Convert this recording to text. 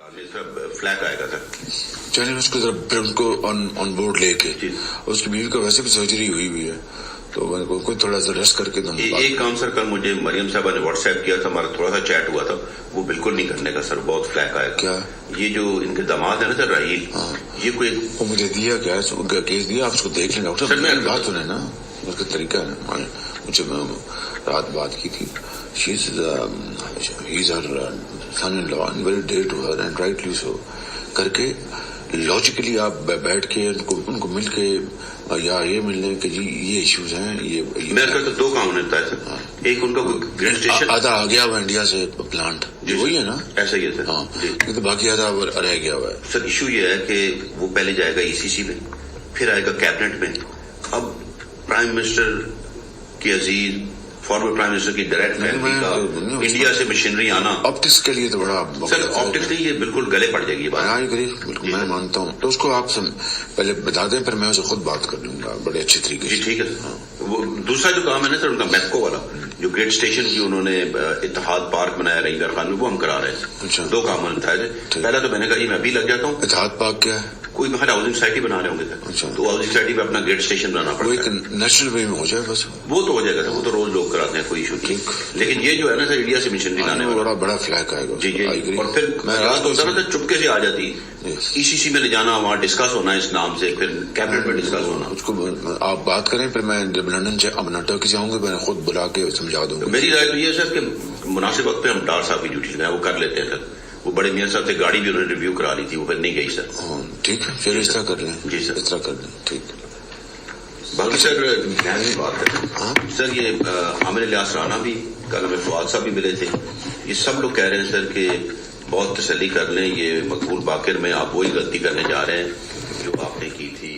Flat आएगा sir चलिए उसको जरा फिर उनको ऑन बोर्ड लेके उसकी बीवी का वैसे भी सर्जरी हुई है तो कोई थोड़ा सा रेस्ट करके एक काम सर कल मुझे मरियम साहबा ने व्हाट्सएप किया था, हमारा थोड़ा सा चैट हुआ था, वो बिल्कुल नहीं करने का सर, बहुत फ्लैक आएगा। क्या ये जो इनके दामाद है ना सर राहील, ये कोई वो मुझे दिया क्या केस दिया, आप उसको देख लेना डॉक्टर साहब, बात सुने ना उसका तरीका है, मुझे रात बात की थी, he's her son-in-law and very dear to her and rightly so करके लॉजिकली आप बैठ के उनको मिल के या ये मिलने के जी ये इश्यूज हैं, ये मेरे ख्याल तो दो काम होता है सर, एक उनका ग्रेड स्टेशन आधा आ गया हुआ इंडिया से प्लांट वही है ना, ऐसा ही है सर। हाँ तो बाकी आधा रह गया हुआ है सर। इशू ये है कि वो पहले जाएगा ईसीसी में, फिर आएगा कैबिनेट में, अब प्राइम मिनिस्टर की अजीज फॉर्मर प्राइम मिनिस्टर की डायरेक्ट फैमिली का इंडिया से मशीनरी आना ऑप्टिक्स के लिए तो बड़ा सर, ऑप्टिक्स नहीं, ये बिल्कुल गले पड़ जाएगी बात। हाँ बिल्कुल मैं मानता हूँ, तो उसको आप पहले बता दें, फिर मैं उसे खुद बात कर लूंगा बड़े अच्छे तरीके से। ठीक है सर। वो दूसरा जो काम है ना सर उनका मैप्को वाला, जो ग्रेट स्टेशन की उन्होंने इत्तेहाद पार्क बनाया रंगर खान में, वो हम करा रहे हैं। अच्छा। दो काम होने था, पहला तो मैंने कहा जी मैं भी लग जाता हूँ। इत्तेहाद पार्क क्या है? कोई बाहर हाउसिंग सोसाइटी बना रहे होंगे सर। अच्छा। तो हाउसिंग सोसाइटी में अपना ग्रेट स्टेशन बनाना पड़ेगा, एक नेशनल वे में हो जाए बस, वो तो हो जाएगा सर, वो तो रोज लोग कराते हैं, कोई इशू नहीं। लेकिन ये जो है ना सर इंडिया से मिशन लाने वाला बड़ा फ्लैग आएगा जी जी, और फिर मैं रात होता ना चुपके से आ जाती, ईसीसी में ले जाना, वहाँ डिस्कस होना इस नाम से, फिर कैबिनेट में डिस्कस होना। उसको आप बात करें, फिर मैं जब लंदन से अब टर्की से आऊंगा मैं खुद बुला के समझा दूंगा। मेरी राय तो ये है सर कि मुनासिब वक्त पे हम डार साहब की ड्यूटी लगाए, वो कर लेते हैं सर। वो बड़े मियाँ साहब से गाड़ी भी उन्होंने रिव्यू करा ली थी, वो फिर नहीं गई सर। ठीक है, फिर इस तरह कर लें। जी सर, इस तरह कर लें, ठीक। बाकी सर न्याय बात है सर, ये आमिर इलियास राना भी कल हमें फवाद साहब भी मिले थे, ये सब लोग कह रहे हैं सर कि बहुत तसल्ली कर लें, ये मकबूल बाकिर में आप वही गलती करने जा रहे हैं जो आपने की थी।